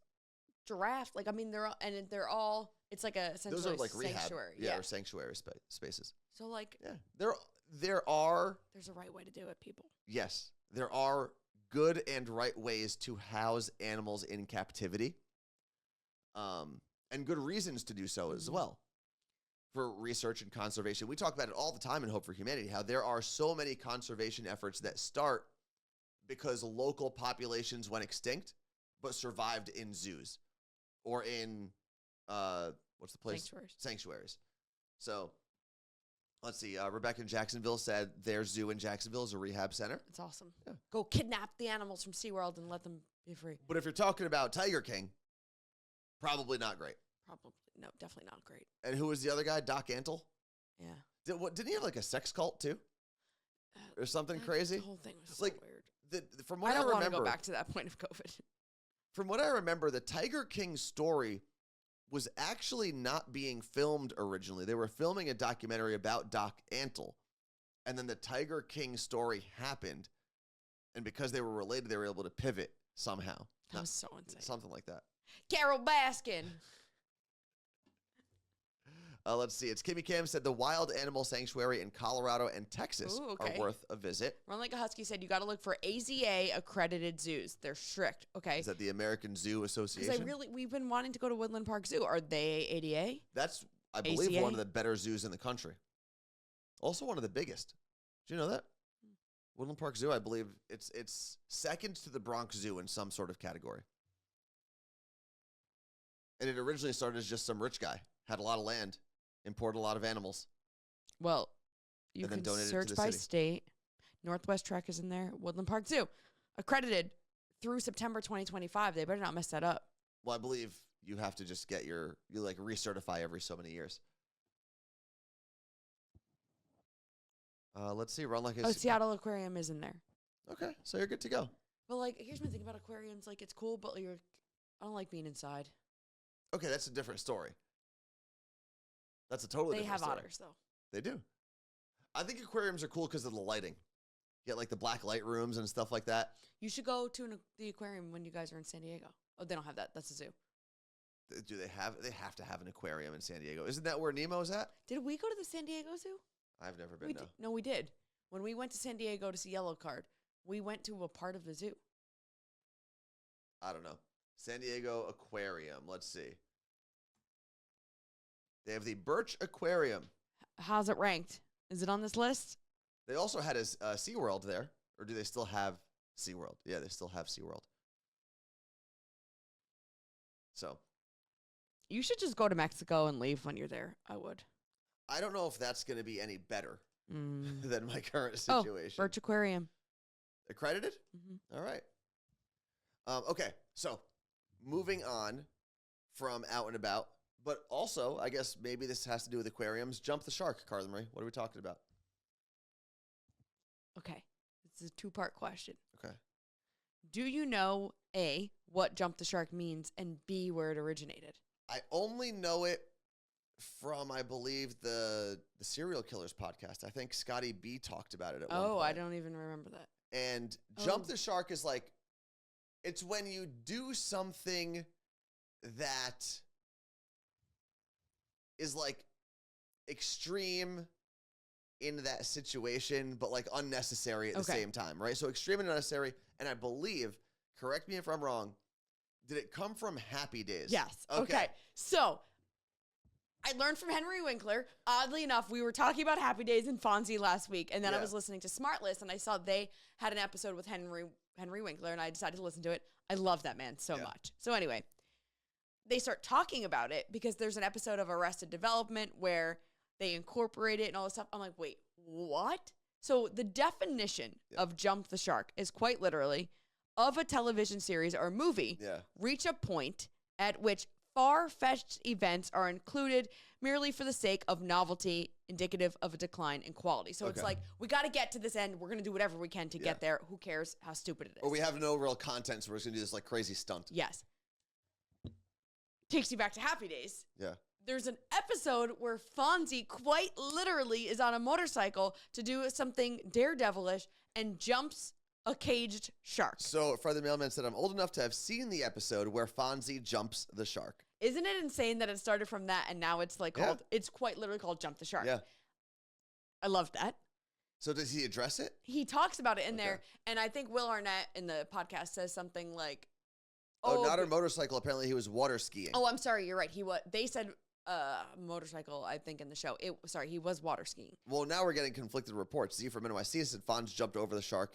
giraffe. Like, I mean, they're all, it's like a essentially those are like sanctuary. Rehab, or sanctuary spaces. So like, there are. There's a right way to do it, people. Yes, there are good and right ways to house animals in captivity. And good reasons to do so as well. For research and conservation. We talk about it all the time in Hope for Humanity, how there are so many conservation efforts that start because local populations went extinct, but survived in zoos or in, what's the place? Sanctuaries. So, let's see. Rebecca in Jacksonville said their zoo in Jacksonville is a rehab center. It's awesome. Yeah. Go kidnap the animals from SeaWorld and let them be free. But if you're talking about Tiger King, probably not great. Probably. No, definitely not great. And who was the other guy? Doc Antle? Yeah. Didn't he have like a sex cult too? Or something crazy? The whole thing was like, so weird. From what I don't remember, want to go back to that point of COVID. From what I remember, the Tiger King story was actually not being filmed originally. They were filming a documentary about Doc Antle. And then the Tiger King story happened. And because they were related, they were able to pivot somehow. That was so insane. Something like that. Carol Baskin. Let's see. It's Kimmy Cam said the Wild Animal Sanctuary in Colorado and Texas are worth a visit. Run Like a Husky said you got to look for AZA accredited zoos. They're strict. Okay. Is that the American Zoo Association? Because we've been wanting to go to Woodland Park Zoo. Are they ADA? That's, I believe, ACA? one of the better zoos in the country. Also one of the biggest. Do you know that? Woodland Park Zoo, I believe, it's second to the Bronx Zoo in some sort of category. And it originally started as just some rich guy, had a lot of land, imported a lot of animals. Well, you can search by state. Northwest Trek is in there. Woodland Park Zoo, accredited through September 2025. They better not mess that up. Well, I believe you have to just get you like recertify every so many years. Let's see. Run Like a Seattle Aquarium is in there. Okay, so you're good to go. But like, here's my thing about aquariums. Like, it's cool, but I don't like being inside. Okay, that's a different story. That's a totally different story. They have otters, though. They do. I think aquariums are cool because of the lighting. You get like the black light rooms and stuff like that. You should go to the aquarium when you guys are in San Diego. Oh, they don't have that. That's a zoo. Do they have? They have to have an aquarium in San Diego. Isn't that where Nemo's at? Did we go to the San Diego Zoo? I've never been. No, we did. When we went to San Diego to see Yellow Card, we went to a part of the zoo. I don't know. San Diego Aquarium. Let's see. They have the Birch Aquarium. How's it ranked? Is it on this list? They also had a SeaWorld there. Or do they still have SeaWorld? Yeah, they still have SeaWorld. So. You should just go to Mexico and leave when you're there. I would. I don't know if that's going to be any better than my current situation. Birch Aquarium. Accredited? Mm-hmm. All right. Okay, so moving on from out and about, but also, I guess maybe this has to do with aquariums. Jump the shark, Carla Marie. What are we talking about? Okay, this is a two-part question. Okay. Do you know, A, what jump the shark means, and B, where it originated? I only know it from, I believe, the Serial Killers podcast. I think Scotty B talked about it at one point. Oh, I don't even remember that. And jump the shark is like, it's when you do something that is like extreme in that situation, but like unnecessary at the same time, right? So extreme and unnecessary. And I believe, correct me if I'm wrong, did it come from Happy Days? Yes. Okay. So I learned from Henry Winkler. Oddly enough, we were talking about Happy Days and Fonzie last week, and then I was listening to Smartlist, and I saw they had an episode with Henry Winkler, and I decided to listen to it. I love that man so much. So anyway, they start talking about it because there's an episode of Arrested Development where they incorporate it and all this stuff. I'm like, wait, what? So the definition of Jump the Shark is quite literally of a television series or movie reach a point at which far-fetched events are included merely for the sake of novelty, indicative of a decline in quality. So it's like, we got to get to this end. We're going to do whatever we can to get there. Who cares how stupid it is? Or we have no real content, so we're just going to do this like crazy stunt. Yes. Takes you back to Happy Days. Yeah. There's an episode where Fonzie quite literally is on a motorcycle to do something daredevilish and jumps a caged shark. So, Fred the Mailman said, I'm old enough to have seen the episode where Fonzie jumps the shark. Isn't it insane that it started from that and now it's like called, it's quite literally called Jump the Shark. Yeah. I love that. So does he address it? He talks about it in there, and I think Will Arnett in the podcast says something like, not a motorcycle. Apparently he was water skiing. Oh, I'm sorry. You're right. They said motorcycle, I think, in the show. He was water skiing. Well, now we're getting conflicted reports. Z from NYC said Fonz jumped over the shark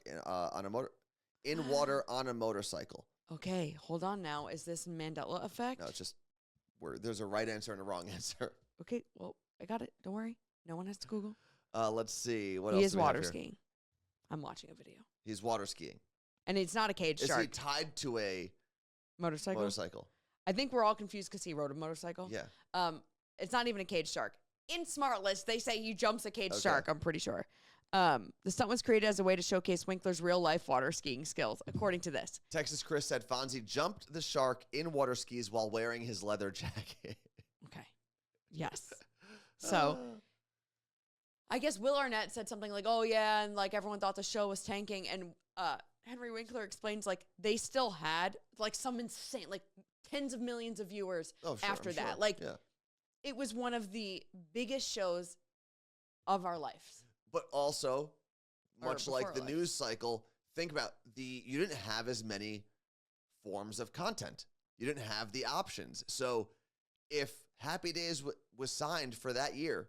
in water on a motorcycle. Okay, hold on now. Is this Mandela effect? No, it's just there's a right answer and a wrong answer. Okay, well, I got it. Don't worry. No one has to Google. Let's see. What else He is do we have water here? skiing. I'm watching a video. He's water skiing. And it's not a caged Is shark. he tied to a Motorcycle? I think we're all confused because he rode a motorcycle. Yeah. It's not even a caged shark. In Smartlist, they say he jumps a caged shark, I'm pretty sure. The stunt was created as a way to showcase Winkler's real-life water skiing skills, according to this. Texas Chris said Fonzie jumped the shark in water skis while wearing his leather jacket. Okay. Yes. So, I guess Will Arnett said something like, oh, yeah, and like everyone thought the show was tanking, and Henry Winkler explains like they still had like some insane, like tens of millions of viewers after that. Like, it was one of the biggest shows of our lives. But also, much like the news cycle, think about you didn't have as many forms of content. You didn't have the options. So if Happy Days was signed for that year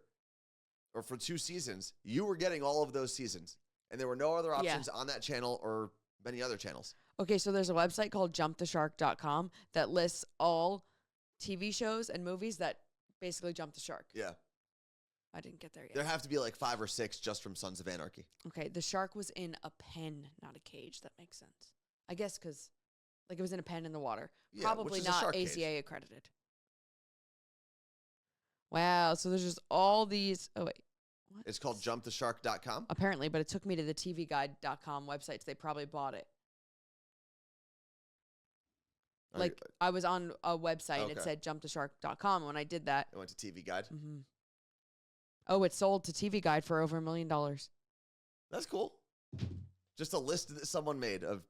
or for 2 seasons, you were getting all of those seasons. And there were no other options on that channel or many other channels. Okay, so there's a website called jumptheshark.com that lists all TV shows and movies that basically jump the shark. Yeah. I didn't get there yet. There have to be like 5 or 6 just from Sons of Anarchy. Okay, the shark was in a pen, not a cage. That makes sense. I guess because like it was in a pen in the water. Yeah, probably which is a not shark ACA cage. accredited. Wow, so there's just all these. Oh, wait. What? It's called jumptheshark.com? Apparently, but it took me to the tvguide.com website, so they probably bought it. Like, I was on a website, and it said jumptheshark.com, and when I did that... It went to TV Guide? Mm-hmm. Oh, it sold to TV Guide for over $1 million. That's cool. Just a list that someone made of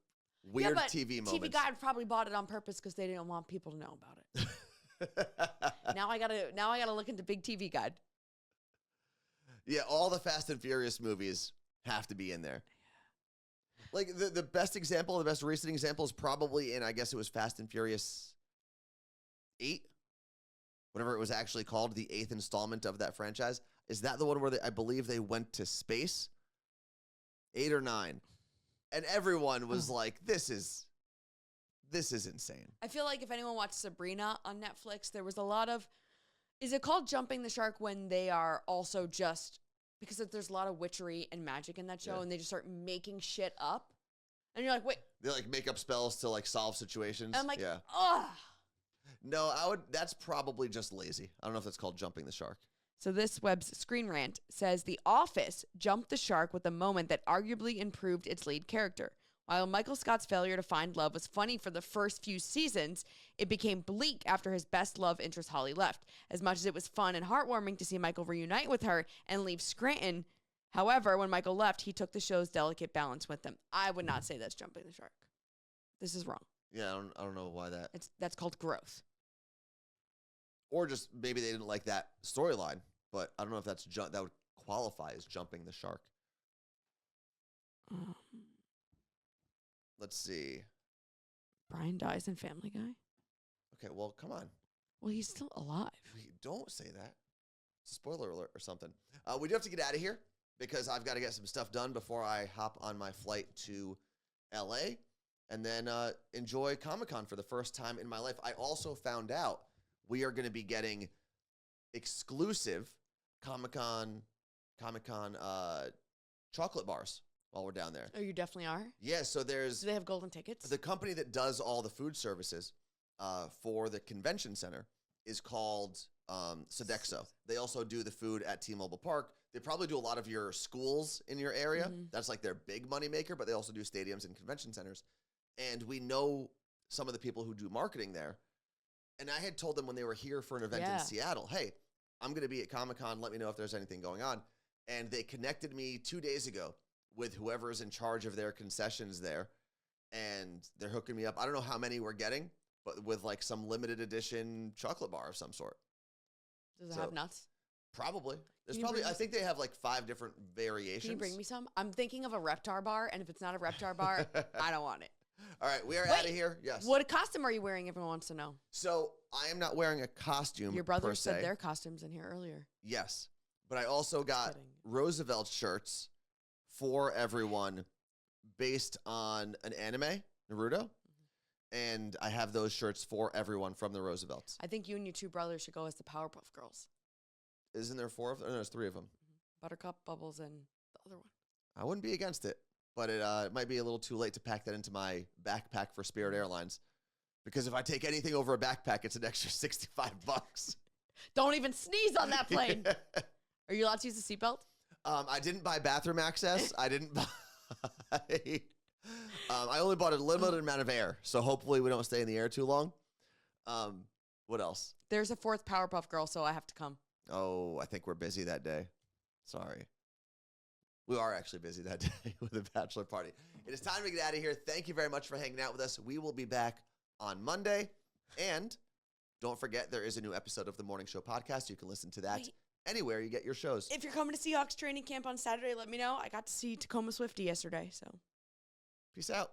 weird TV moments. TV Guide probably bought it on purpose because they didn't want people to know about it. Now I gotta look into Big TV Guide. Yeah, all the Fast and Furious movies have to be in there. Like the best example, the best recent example is probably in, I guess it was Fast and Furious 8, whatever it was actually called, the 8th installment of that franchise. Is that the one where I believe they went to space? 8 or 9. And everyone was like, this is insane. I feel like if anyone watched Sabrina on Netflix, there was a lot of, is it called Jumping the Shark when they are also just, because there's a lot of witchery and magic in that show and they just start making shit up. And you're like, wait. They like make up spells to like solve situations. And I'm like, ugh. No, that's probably just lazy. I don't know if that's called Jumping the Shark. So this web's Screen Rant says The Office jumped the shark with a moment that arguably improved its lead character. While Michael Scott's failure to find love was funny for the first few seasons, it became bleak after his best love interest Holly left. As much as it was fun and heartwarming to see Michael reunite with her and leave Scranton, however, when Michael left, he took the show's delicate balance with him. I would not say that's jumping the shark. This is wrong. Yeah, I don't know why that. That's called growth. Or just maybe they didn't like that storyline, but I don't know if that would qualify as jumping the shark. Let's see. Brian dies in Family Guy? Okay, well, come on. Well, he's still alive. Don't say that. It's a spoiler alert or something. We do have to get out of here because I've got to get some stuff done before I hop on my flight to LA and then enjoy Comic-Con for the first time in my life. I also found out we are going to be getting exclusive Comic-Con chocolate bars while we're down there. Oh, you definitely are? Yeah, so there's... Do they have golden tickets? The company that does all the food services for the convention center is called Sodexo. They also do the food at T-Mobile Park. They probably do a lot of your schools in your area. Mm-hmm. That's like their big money maker, but they also do stadiums and convention centers. And we know some of the people who do marketing there. And I had told them when they were here for an event in Seattle, hey, I'm going to be at Comic-Con. Let me know if there's anything going on. And they connected me 2 days ago with whoever is in charge of their concessions there. And they're hooking me up. I don't know how many we're getting, but with like some limited edition chocolate bar of some sort. Does it have nuts? Probably. I think they have like 5 different variations. Can you bring me some? I'm thinking of a Reptar bar, and if it's not a Reptar bar, I don't want it. All right, we are out of here. Yes. What costume are you wearing? Everyone wants to know. So I am not wearing a costume. Your brother said their costumes in here earlier. Yes, but I also got Roosevelt shirts for everyone based on an anime, Naruto. And I have those shirts for everyone from the Roosevelts. I think you and your 2 brothers should go as the Powerpuff Girls. Isn't there 4 of them? No, there's 3 of them. Buttercup, Bubbles, and the other one. I wouldn't be against it, but it might be a little too late to pack that into my backpack for Spirit Airlines. Because if I take anything over a backpack, it's an extra $65. Don't even sneeze on that plane. Are you allowed to use a seatbelt? I didn't buy bathroom access. I didn't buy... I only bought a limited amount of air, so hopefully we don't stay in the air too long. What else? There's a 4th Powerpuff Girl, so I have to come. Oh, I think we're busy that day. Sorry. We are actually busy that day with a bachelor party. It is time to get out of here. Thank you very much for hanging out with us. We will be back on Monday. And don't forget, there is a new episode of the Morning Show podcast. You can listen to that anywhere you get your shows. If you're coming to Seahawks training camp on Saturday, let me know. I got to see Tacoma Swiftie yesterday, so. Peace out.